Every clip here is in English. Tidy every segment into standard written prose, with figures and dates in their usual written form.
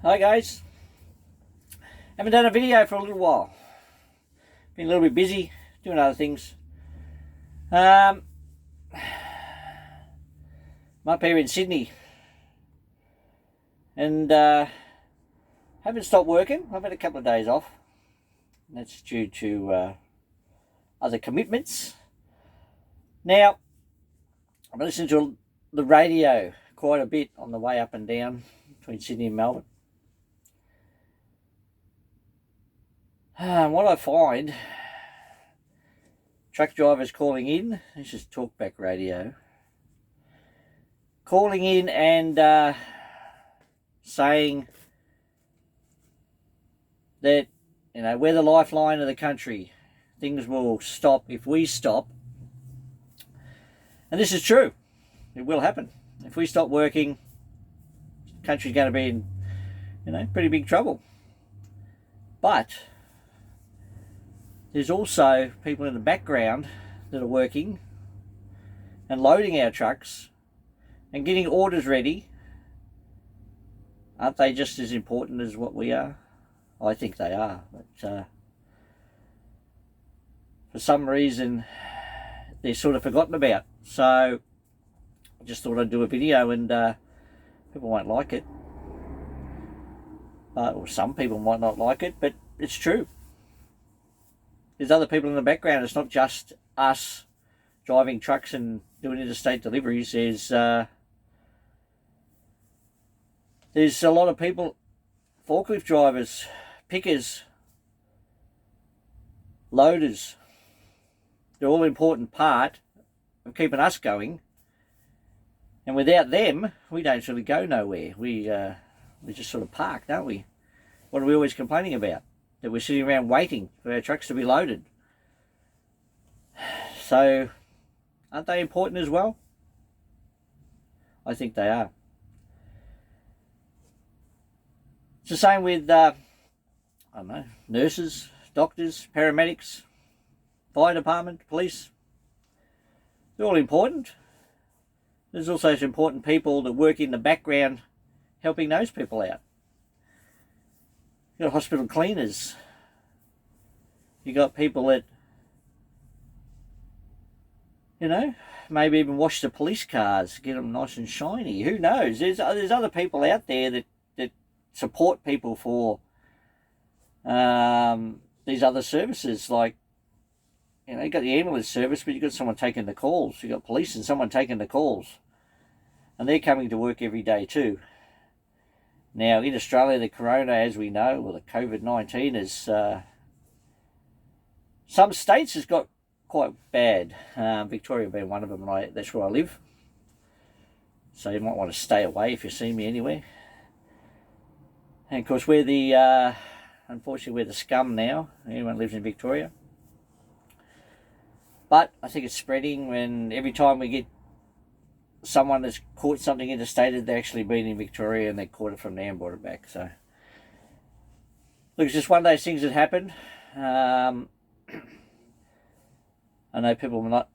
Hi guys, haven't done a video for a little while. Been a little bit busy doing other things. I'm up here in Sydney and haven't stopped working. I've had a couple of days off. That's due to other commitments. Now, I've listened to the radio quite a bit on the way up and down between Sydney and Melbourne. What I find, truck drivers calling in, this is talkback radio, calling in and saying that, we're the lifeline of the country. Things will stop if we stop. And this is true. It will happen. If we stop working, the country's going to be in, pretty big trouble. But there's also people in the background that are working and loading our trucks and getting orders ready. Aren't they just as important as what we are? I think they are. But for some reason, they're sort of forgotten about. So I just thought I'd do a video, and people won't like it. Or some people might not like it, but it's true. There's other people in the background. It's not just us driving trucks and doing interstate deliveries. There's a lot of people, forklift drivers, pickers, loaders. They're all an important part of keeping us going. And without them, we don't really go nowhere. We just sort of park, don't we? What are we always complaining about? That we're sitting around waiting for our trucks to be loaded. So, aren't they important as well? I think they are. It's the same with, nurses, doctors, paramedics, fire department, police. They're all important. There's also some important people that work in the background helping those people out. You've got hospital cleaners. You've got people that, maybe even wash the police cars, get them nice and shiny. Who knows? There's other people out there that support people for these other services. Like, you've got the ambulance service, but you've got someone taking the calls. You've got police and someone taking the calls. And they're coming to work every day too. Now, in Australia, the corona, as we know, or the COVID-19, is some states has got quite bad. Victoria being one of them, and that's where I live. So you might want to stay away if you see me anywhere. And of course, unfortunately, we're the scum now. Anyone lives in Victoria. But I think it's spreading, and every time we get someone that's caught something interstate, they've actually been in Victoria and they caught it from there and brought it back. So, look, it's just one of those things that happened. I know people are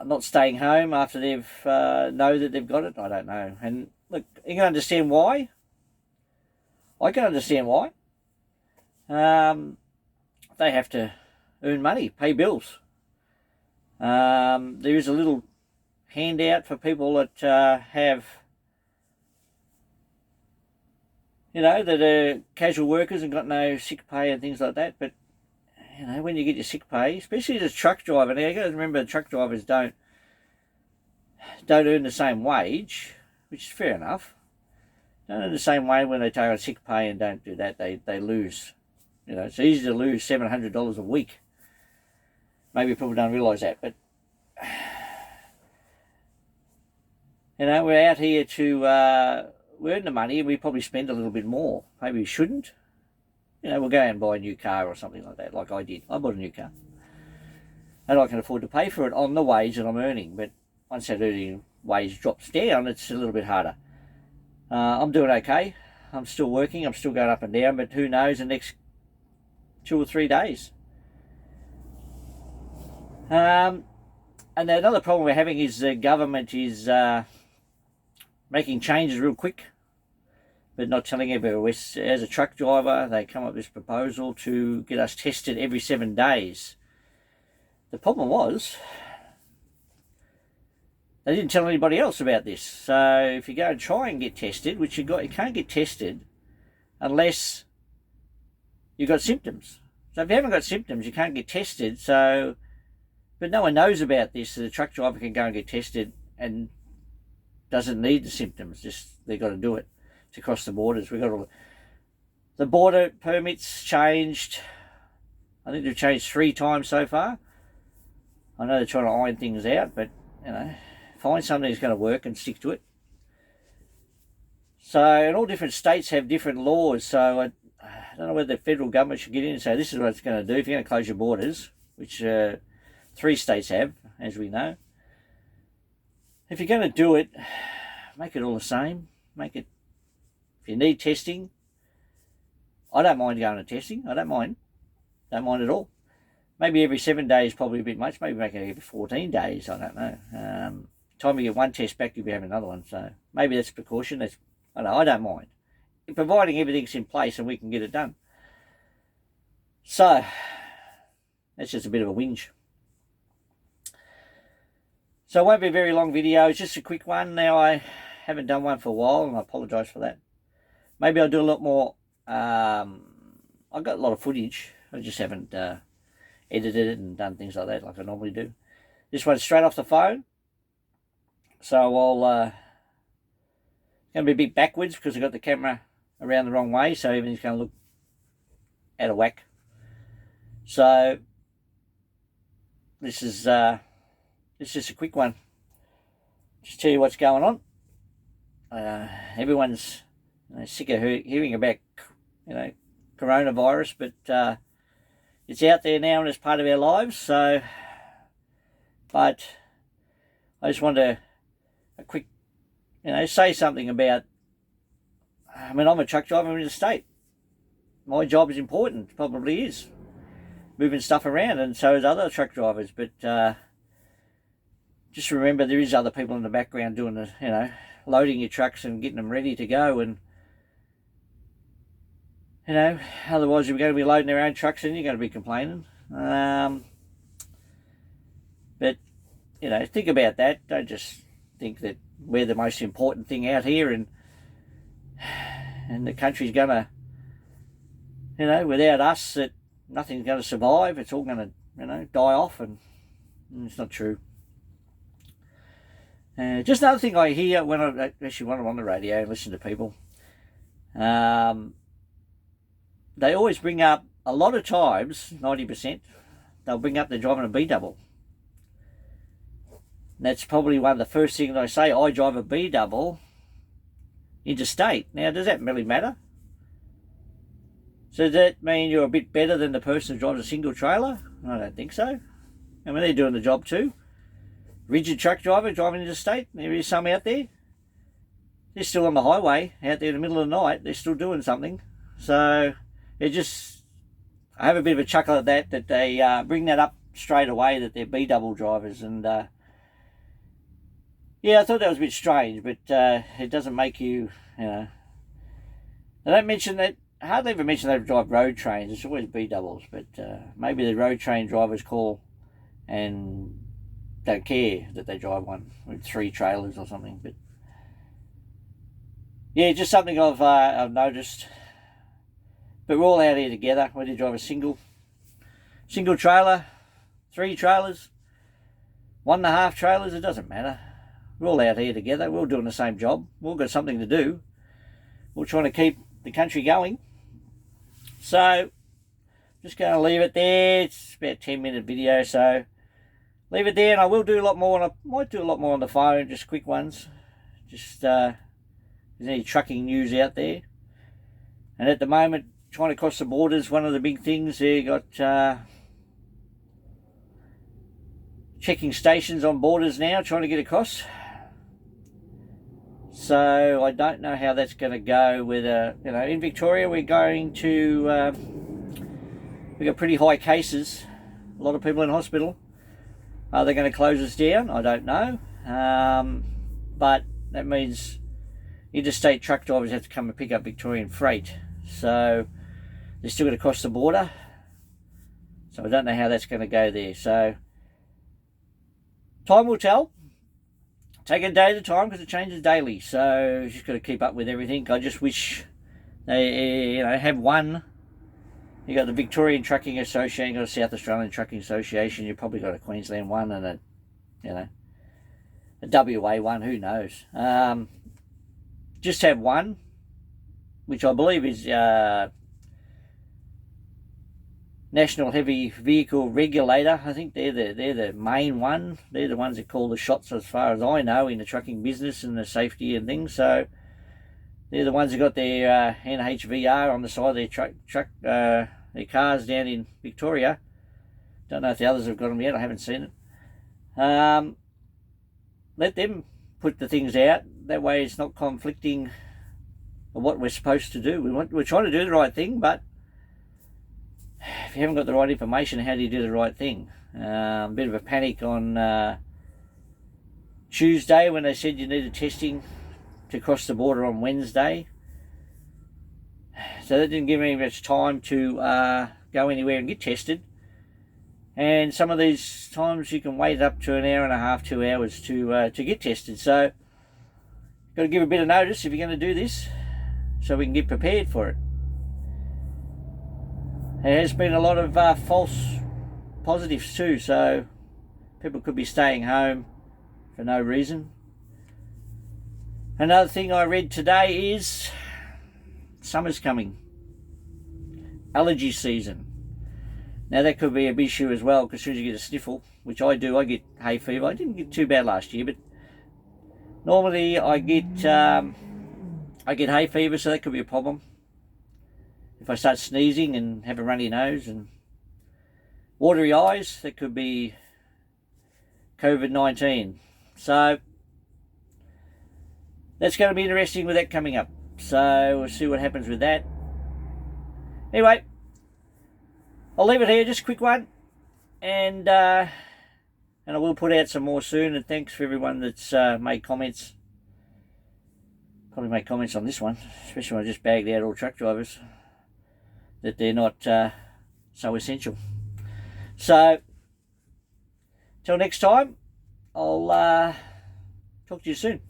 not staying home after they've know that they've got it. I don't know. And look, you can understand why. I can understand why. They have to earn money, pay bills. There is a little handout for people that have, that are casual workers and got no sick pay and things like that. But, when you get your sick pay, especially as a truck driver, now you got to remember truck drivers don't earn the same wage, which is fair enough. Don't earn the same way when they take on sick pay and don't do that. They lose. It's easy to lose $700 a week. Maybe people don't realise that, but we're out here to earn the money, and we probably spend a little bit more. Maybe we shouldn't. We'll go out and buy a new car or something like that, like I did. I bought a new car. And I can afford to pay for it on the wage that I'm earning. But once that earning wage drops down, it's a little bit harder. I'm doing okay. I'm still working. I'm still going up and down. But who knows the next 2 or 3 days. And another problem we're having is the government is making changes real quick. but not telling everyone. As a truck driver, they come up with this proposal to get us tested every 7 days. The problem was, they didn't tell anybody else about this. So if you go and try and get tested, which you can't get tested unless you've got symptoms. So if you haven't got symptoms, you can't get tested. But no one knows about this. So the truck driver can go and get tested and doesn't need the symptoms. Just they've got to do it to cross the borders. The border permits changed. I think they've changed 3 times so far. I know they're trying to iron things out, but find something that's going to work and stick to it. So, and all different states have different laws. So I don't know whether the federal government should get in and say this is what it's going to do if you're going to close your borders, which 3 states have, as we know. If you're going to do it, make it all the same. Make it, if you need testing, I don't mind going to testing. I don't mind at all. Maybe every 7 days probably a bit much. Maybe make it every 14 days. I don't know. Time you get one test back, you'll be having another one. So maybe that's precaution. I don't mind. Providing everything's in place and we can get it done. So that's just a bit of a whinge. So it won't be a very long video. It's just a quick one. Now, I haven't done one for a while, and I apologise for that. Maybe I'll do a lot more. I've got a lot of footage. I just haven't edited it and done things like that like I normally do. This one's straight off the phone. So I'll... it's going to be a bit backwards because I've got the camera around the wrong way, so everything's going to look out of whack. So this is it's just a quick one. Just tell you what's going on. Everyone's sick of hearing about coronavirus, but it's out there now and it's part of our lives. So, but I just want to a quick say something about. I mean, I'm a truck driver. I'm in the state. My job is important. Probably is moving stuff around, and so is other truck drivers. But just remember, there is other people in the background doing the, loading your trucks and getting them ready to go. And otherwise you're going to be loading their own trucks and you're going to be complaining. But think about that. Don't just think that we're the most important thing out here, and the country's going to, without us, that nothing's going to survive. It's all going to, die off, and it's not true. Just another thing I hear when I'm on the radio and listen to people, they always bring up, a lot of times, 90%, they'll bring up they're driving a B-double. That's probably one of the first things I say. I drive a B-double interstate. Now, does that really matter? So does that mean you're a bit better than the person who drives a single trailer? I don't think so. I mean, they're doing the job too. Rigid truck driver driving interstate. There is some out there. They're still on the highway out there in the middle of the night. They're still doing something. So I have a bit of a chuckle at that they bring that up straight away, that they're B-double drivers. And yeah, I thought that was a bit strange, but it doesn't make you, they don't mention that, hardly ever mention they drive road trains. It's always B-doubles, but maybe the road train drivers call and don't care that they drive one with 3 trailers or something. But yeah, just something I've noticed. But we're all out here together, whether you drive a single trailer, 3 trailers, 1.5 trailers, it doesn't matter. We're all out here together. We're all doing the same job. We've all got something to do. We're trying to keep the country going. So, just going to leave it there. It's about a 10-minute video, so leave it there. And I will do a lot more. I might do a lot more on the phone, just quick ones. Just, if there's any trucking news out there. And at the moment, trying to cross the borders, one of the big things there, got checking stations on borders now, trying to get across. So I don't know how that's going to go with, in Victoria we're going to, we've got pretty high cases, a lot of people in hospital. Are they going to close us down? I don't know. But that means, interstate truck drivers have to come and pick up Victorian freight. So they're still going to cross the border. So I don't know how that's going to go there. So time will tell. Take a day at a time because it changes daily. So you just got to keep up with everything. I just wish they, have one. You got the Victorian Trucking Association, you got a South Australian Trucking Association. You probably got a Queensland one and a WA one. Who knows? Just have one, which I believe is National Heavy Vehicle Regulator. I think they're the main one. They're the ones that call the shots, as far as I know, in the trucking business and the safety and things. So they're the ones that got their NHVR on the side of their their cars down in Victoria. Don't know if the others have got them yet. I haven't seen it. Let them put the things out. That way it's not conflicting with what we're supposed to do. We're trying to do the right thing, but if you haven't got the right information, how do you do the right thing? A bit of a panic on Tuesday when they said you needed testing to cross the border on Wednesday. So that didn't give me much time to go anywhere and get tested. And some of these times you can wait up to an hour and a half, 2 hours to get tested. So got to give a bit of notice if you're going to do this, so we can get prepared for it. There has been a lot of false positives too, so people could be staying home for no reason. Another thing I read today is summer's coming. Allergy season. Now that could be a big issue as well, because as soon as you get a sniffle, which I do, I get hay fever. I didn't get too bad last year, but normally I get hay fever, so that could be a problem. If I start sneezing and have a runny nose and watery eyes, that could be COVID-19. So that's going to be interesting with that coming up. So we'll see what happens with that. Anyway, I'll leave it here, just a quick one. And I will put out some more soon. And thanks for everyone that's made comments. Probably make comments on this one, especially when I just bagged out all truck drivers, that they're not so essential. So, till next time, I'll talk to you soon.